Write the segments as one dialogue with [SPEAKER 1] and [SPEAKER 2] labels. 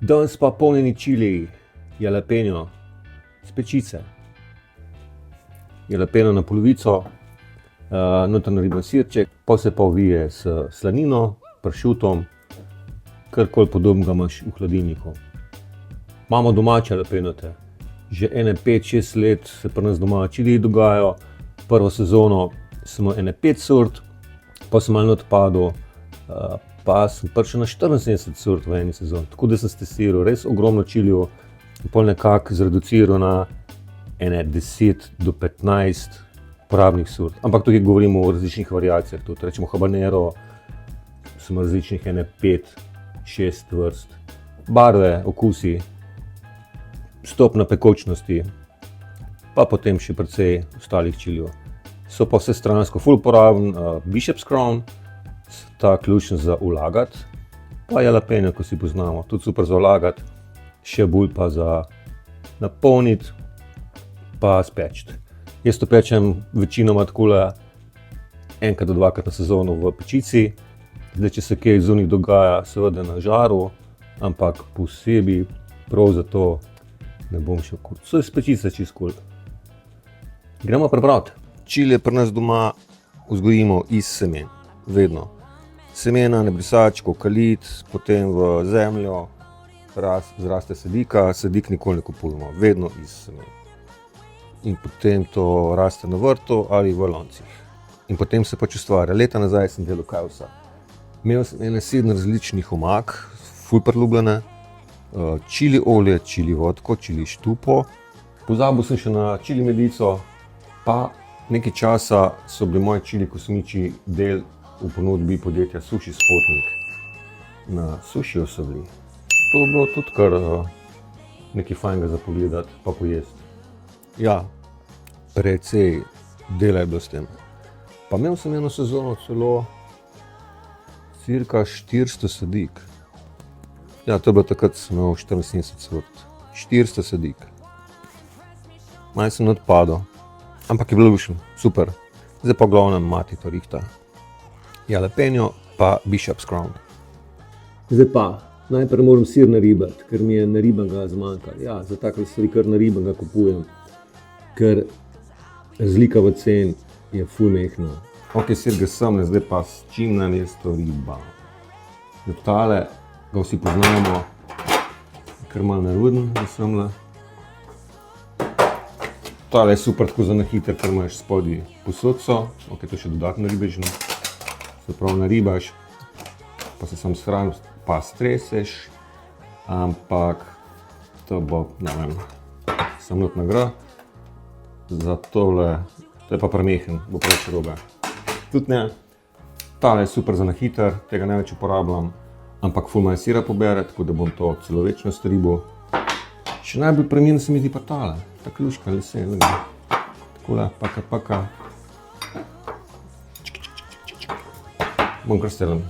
[SPEAKER 1] Danes pa polnjeni čili, jalapeno, s pečice. Jalapeno na polovico, noter nariban sirček, pol se pa ovije s slanino, pršutom, karkoli podobnega imaš v hladilniku. Imamo domače jalapenote. Že ene 5-6 let se pri nas doma čiliji dogajajo. Prvo sezono smo ene 5 sort, pa sem malo odpadel, pa sem prišel na 74 sort v eni sezoni. Tako da sem stestiral res ogromno čilijev in pol nekako zreduciral na ene 10 do 15 uporabnih sort. Ampak tukaj govorimo o različnih variacijah, tudi rečemo habanero, smo različnih ene 5-6 vrst. Barve, okusi, stopnja pekočnosti, pa potem še precej ostalih čilijev. So pa vsestransko ful uporaben, Bishop's Crown, ta ključen za vlagati, pa jalapeno, ko si poznamo, tudi super za vlagati, še bolj pa za napolniti, pa speči. Jaz to pečem večinoma takole enkrat do dvakrat na sezono v pečici. Zdaj, če se kaj zunaj dogaja, seveda na žaru, ampak posebej prav zato ne bom šel kul. So iz pečice čisto kul. Gremo prebrati. Čilije pri nas doma vzgojimo iz semen, vedno. Semena, nebrisačkov, kalit, potem v zemljo zraste sadika, sadik nikoli ne kupujemo, vedno iz semen. In potem to raste na vrtu ali v loncih. In potem se pač ustvarja. Leta nazaj sem delal kaj vsa. Imel sem ene 7 različnih omak, ful priljubljene, čili olje, čili vodko, čili štupo. Pozabil sem še na čili medico, pa nekaj časa so bili moji čili kosmiči del v ponudbi podjetja Sushi Spotnik. Na sušiju so bili. To je bilo tudi kar nekaj fajnega za pogledati, pa pojesti. Ja, precej dela je bilo s tem. Pa imel sem eno sezono celo cirka 400 sadik. Ja, to je bilo takrat, sem imel 74 sort. 400 sadik. Malo sem odpadel, ampak je bilo lušno, super. Zdaj pa glavnem mati to rihta. Jalapeno pa Bishop's Crown. Zdaj pa, najprej moram sir naribati, ker mi je naribanega zmanjkalo. Ja, za takle stvari kar naribanega kupujem, ker razlika v ceni je ful mehna. Ok, sir ga semle, zdaj pa s čim nam je to riba. Tale ga vsi poznamo, kar malo neruden za semle. Tale je super tako za na hiter, ker imaš spodaj posodco. Ok, to še dodatno ribežno. Se pravi naribaš, pa se sam shraniš, pa streseš, ampak to bo, ne vem, samo not nagra. Za tole, to je pa premehen, bo preveč robe. Tudi ne, tale je super za na hiter, tega največ uporabljam, ampak ful manj sira pobere, tako da bom to celo večnost ribal. Še najbolj premijen se mi zdi pa tale, ta kljuška lesen, takole, paka. Bom kar strelen.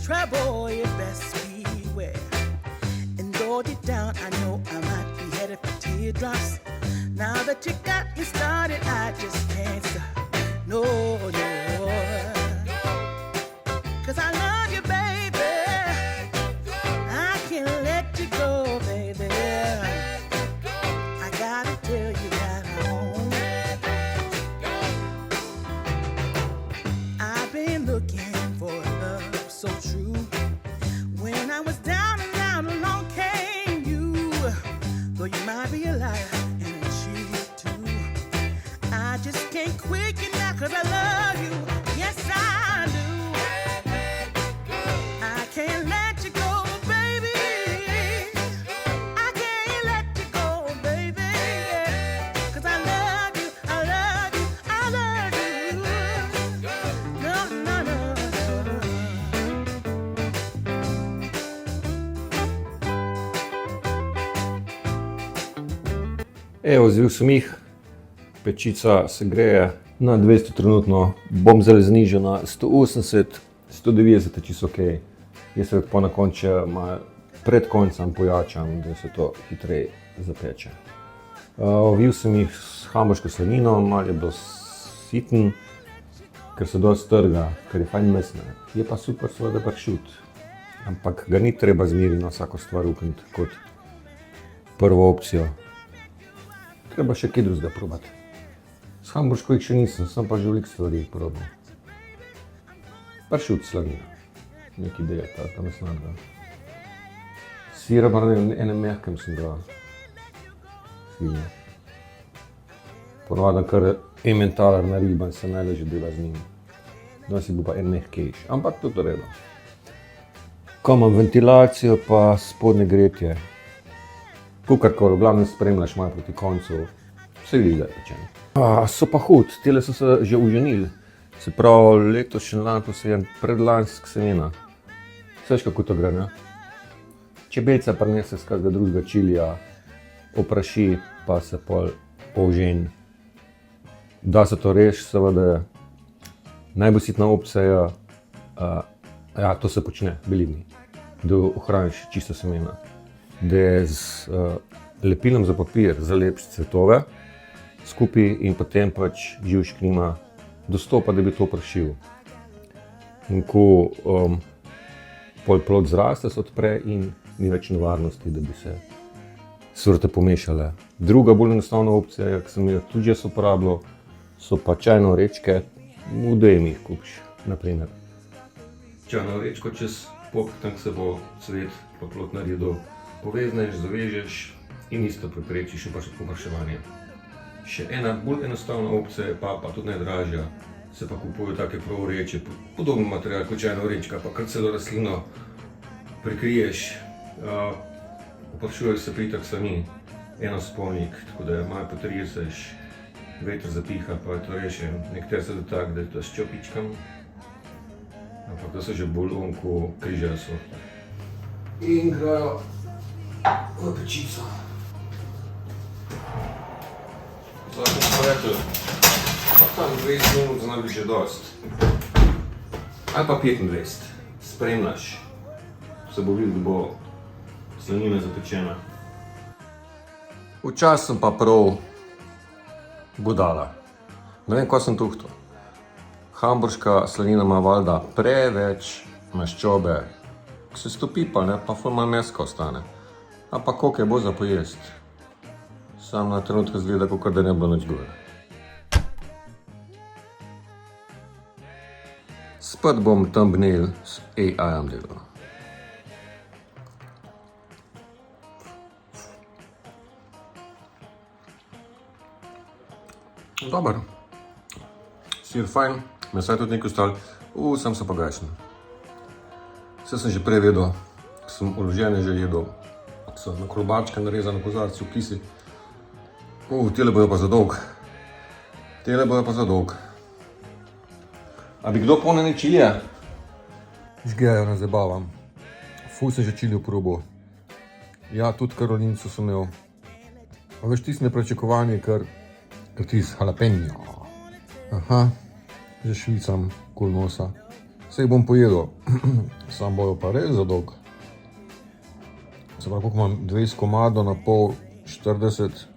[SPEAKER 2] Trouble, you best beware. And though deep down, I know I might be headed for teardrops. Now that you got me started, I just can't stop. No. 'Cause I love you, baby. I can't let you go, baby. I gotta tell you that I've been looking for love so true. When
[SPEAKER 1] Evo, zvil sem jih, pečica se greje na 200 trenutno, bom zdaj znižal na 180, 190 je čisto ok. Jaz se po na koncu pred koncem pojačam, da se to hitreje zapeče. Ovil sem jih s hamburško slanino, malo je bilo siten, ker se dosti trga, ker je fajn mesna. Je pa super seveda pršut, ampak ga ni treba zmeri na vsako stvar ukniti kot prvo opcijo. Treba še kaj drugega probati. S hamburško jih še nisem, sem pa že veliko stvari probal. Pršut slanina, neki del, ta mesnega. Sira pa na enem mehkem sem dal. Svinje. Ponovadi kar ementaler nariban, se najlažje dela z njim. Danes je bil pa en mehkejši, ampak tudi v redu. Ko imam ventilacijo pa spodnje gretje, kukarkoli, v glavnem spremljaš malo proti koncu, se vidi, da je pečeno. So pa hud, tele so se že uženili. Se pravi, letošnji dan posejen predlansk semena. Veš, kako to gre, ne? Čebelca prinese z kakega drugega čilija, opraši, pa se pol použeni. Da se to reši, seveda, najbolj sitna opcija, ja, to se počne, beli mi, da ohraniš čisto semena. Da z lepilom za papir zalepiš cvetove skupaj in potem pač živček nima dostopa, da bi to oprašil. In ko pol plod zraste, se odpre in ni več nevarnosti, da bi se sorte pomešale. Druga bolj enostavna opcija, ki sem jo tudi jaz uporabljal, so pa čajne orečke, v DM jih kupiš, naprimer. Čajno orečko čez pok, tam se bo cvet pa plod naredil, povezneš, zavežeš in isto preprečiš opraševanje. Še ena bolj enostavna opcija, pa tudi najdražja, se pa kupujejo take prav oreče, podoben material kot čajna orečka, pa kar celo rastlino prekriješ, oprašujejo se pritak sami, enospolnik, tako da malo potreseš, veter zapiha, pa je to rešen. Nekateri se dotak, da je to s čopičkami, ampak to so že bolj onko križajo sorte. In grejo v pečico. Zdaj smo rekli, pa tam 20 minut zna bi že dost. Ali pa 25. Spremljaš. Se bo videl, da bo slanina zapečena. Včasih sem pa prav budala. Ne vem, ko sem tuhtal. Hamburška slanina ima valjda preveč maščobe, ki se stopi pa, ne, pa ful malo meska ostane. Ampak koliko je bo za pojest. Sam na trenutke zgleda, kakor da ne bilo nič gore. Spet bom thumbnail s AI-em delal. Dober. Sir fajn, mesa je tudi nekaj ostalo. Sem se pa gašen. Vse sem že prej vedel, sem uložene že jedel. So na krobačke narezane kozarci v kisi. Tele bojo pa za dolg. Tele bojo pa za dolg. A bi kdo polnjene čilije? Žgejo, ne zabavam. Ful sem že čilijo probal. Ja, tudi Karolincu sem imel. A veš, tisti neprečakovanje, ker tisti jalapeno. Aha, že švicam kul nosa. Sej bom pojedel, sam bojo pa res za dolg. Se pravi, koliko imam 20 komadov na pol 40.